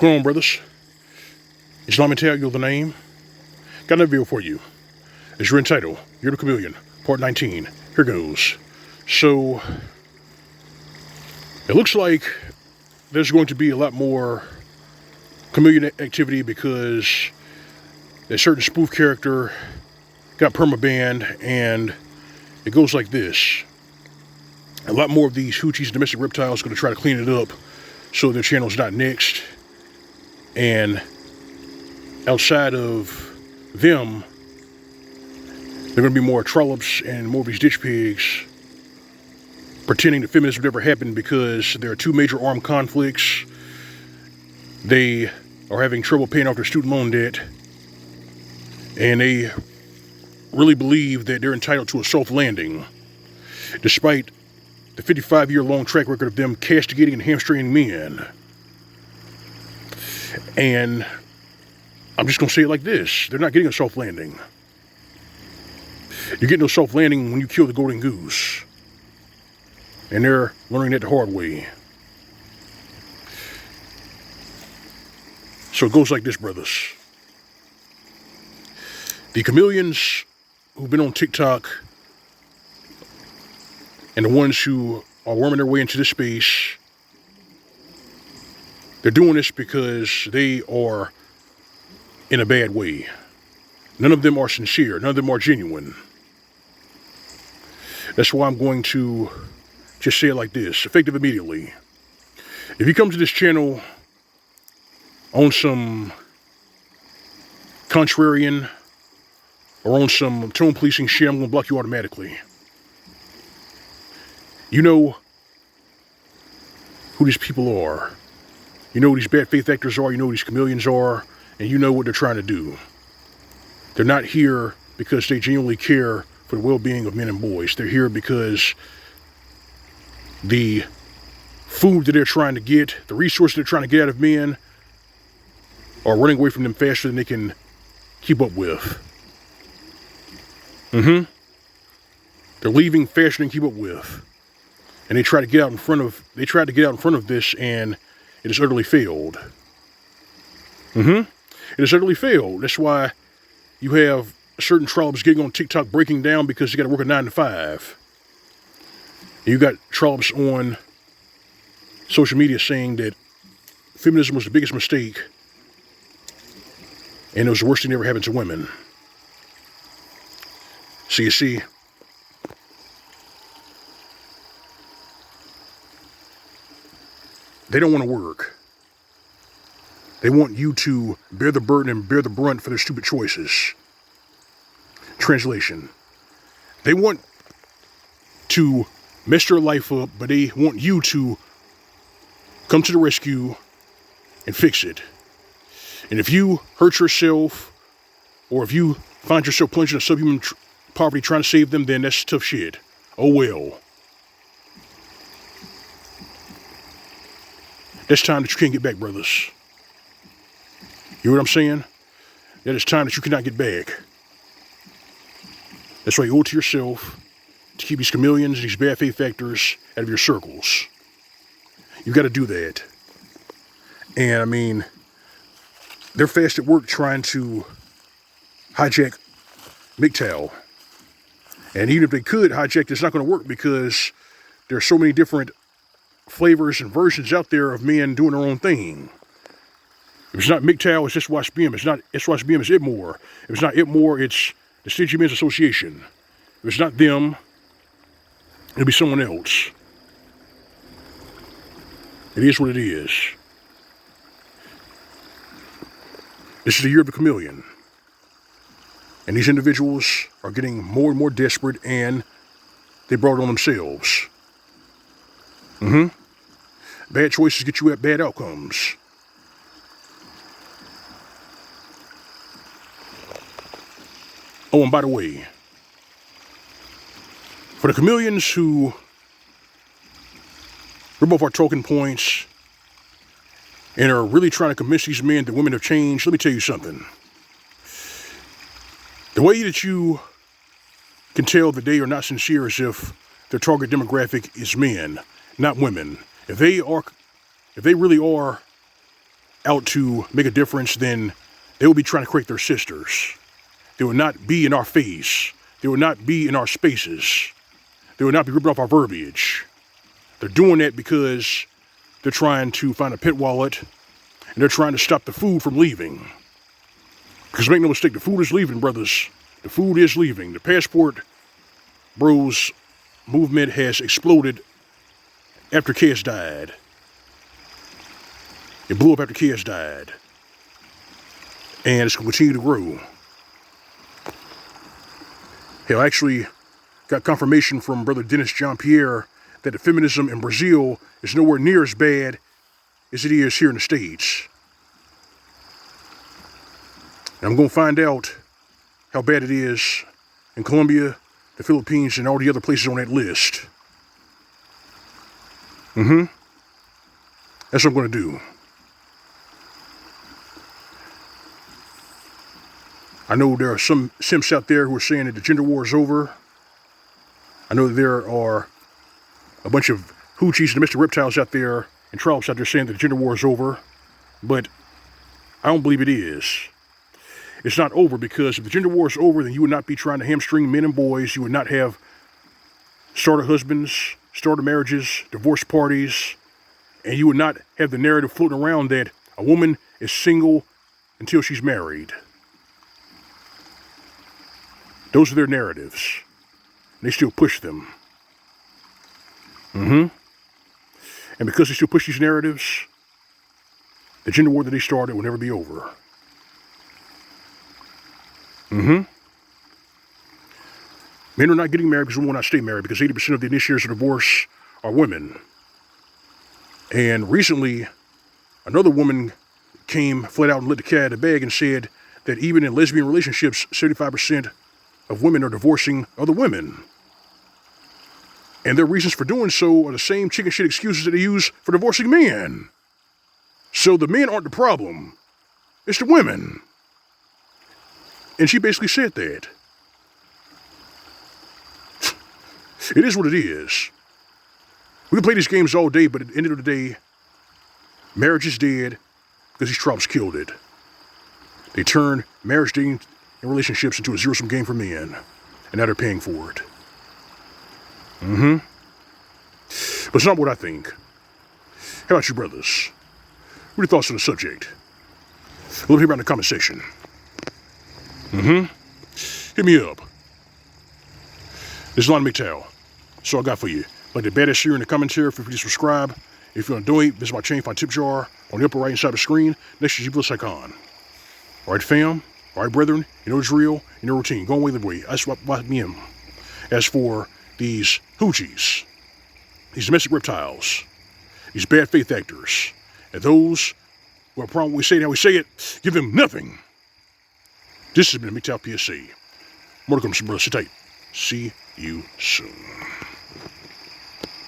going on, brothers? It's Mgtow, you're the name. Got another video for you. As you're entitled, You're the Chameleon, Part 19. Here goes. So, it looks like there's going to be a lot more chameleon activity because a certain spoof character got permabanned, and it goes like this. A lot more of these hoochies, domestic reptiles, are going to try to clean it up so their channel's not next. And outside of them, there are going to be more trollops and more of these ditch pigs pretending that feminism never happened because there are two major armed conflicts. They are having trouble paying off their student loan debt, and they really believe that they're entitled to a soft landing, despite the 55-year-long track record of them castigating and hamstringing men. And I'm just going to say it like this. They're not getting a soft landing. You get no soft landing when you kill the golden goose. And they're learning that the hard way. So it goes like this, brothers. The chameleons who've been on TikTok and the ones who are worming their way into this space, they're doing this because they are in a bad way. None of them are sincere. None of them are genuine. That's why I'm going to just say it like this, effective immediately. If you come to this channel on some contrarian or on some tone policing shit, I'm going to block you automatically. You know who these people are. You know who these bad faith actors are. You know who these chameleons are. And you know what they're trying to do. They're not here because they genuinely care for the well-being of men and boys. They're here because the food that they're trying to get, the resources they're trying to get out of men, are running away from them faster than they can keep up with. They're leaving faster than keep up with. And they tried to get out in front of this, and it has utterly failed. It has utterly failed. That's why you have certain trollops getting on TikTok breaking down because you got to work a 9 to 5. And you got trollops on social media saying that feminism was the biggest mistake and it was the worst thing that ever happened to women. So you see, they don't want to work. They want you to bear the burden and bear the brunt for their stupid choices. Translation. They want to mess your life up, but they want you to come to the rescue and fix it. And if you hurt yourself, or if you find yourself plunging in subhuman poverty trying to save them, then that's tough shit. Oh well. That's time that you can't get back, brothers. You know what I'm saying? That is time that you cannot get back. That's why you owe it to yourself to keep these chameleons and these bad faith actors out of your circles. You got to do that. And I mean, they're fast at work trying to hijack Mgtow. And even if they could hijack, it's not going to work because there are so many different flavors and versions out there of men doing their own thing. If it's not Mgtow, it's SYSBM. It's not SYSBM, it's Itmore. If it's not Itmore, it's the Stingy Men's Association. If it's not them, it'll be someone else. It is what it is. This is the year of the chameleon. And these individuals are getting more and more desperate, and they brought it on themselves. Bad choices get you at bad outcomes. Oh, and by the way, for the chameleons who rip off our talking points and are really trying to convince these men that women have changed, let me tell you something. The way that you can tell that they are not sincere is if their target demographic is men, not women. If they really are out to make a difference, then they will be trying to correct their sisters. They will not be in our face. They will not be in our spaces. They will not be ripping off our verbiage. They're doing that because they're trying to find a pit wallet, and they're trying to stop the food from leaving. Because make no mistake, the food is leaving, brothers. The food is leaving. The Passport Bros movement has exploded after Chaos died. It blew up after Chaos died. And it's going to continue to grow. Hell, I actually got confirmation from Brother Dennis John Pierre that the feminism in Brazil is nowhere near as bad as it is here in the States. And I'm going to find out how bad it is in Colombia, the Philippines, and all the other places on that list. That's what I'm going to do. I know there are some simps out there who are saying that the gender war is over. I know that there are a bunch of hoochies and domestic reptiles out there and trollops out there saying that the gender war is over. But I don't believe it is. It's not over, because if the gender war is over, then you would not be trying to hamstring men and boys. You would not have starter husbands, starter marriages, divorce parties, and you would not have the narrative floating around that a woman is single until she's married. Those are their narratives. They still push them. And because they still push these narratives, the gender war that they started will never be over. Men are not getting married because women will not stay married, because 80% of the initiators of divorce are women. And recently, another woman came flat out and let the cat out of the bag and said that even in lesbian relationships, 75% of women are divorcing other women. And their reasons for doing so are the same chicken shit excuses that they use for divorcing men. So the men aren't the problem. It's the women. And she basically said that. It is what it is. We can play these games all day, but at the end of the day, marriage is dead because these tropes killed it. They turned marriage, dating, and relationships into a zero-sum game for men. And now they're paying for it. But it's not what I think. How about you, brothers? What are your thoughts on the subject? Let me hear about in the comment section. Hit me up. This is L.O.M. Mgtow. That's all I got for you. Like the baddest here in the commentary, feel free to subscribe. If you want to donate, visit my chain find tip jar on the upper right hand side of the screen next to the plus icon. Alright, fam. Alright, brethren. You know it's real. You know routine. Go away, live away. That's what me am. As for these hoochies, these domestic reptiles, these bad faith actors, and those who have a problem when we say it how we say it, give them nothing. This has been a Mgtow PSC. More to come, some brothers. Sit tight. See you soon.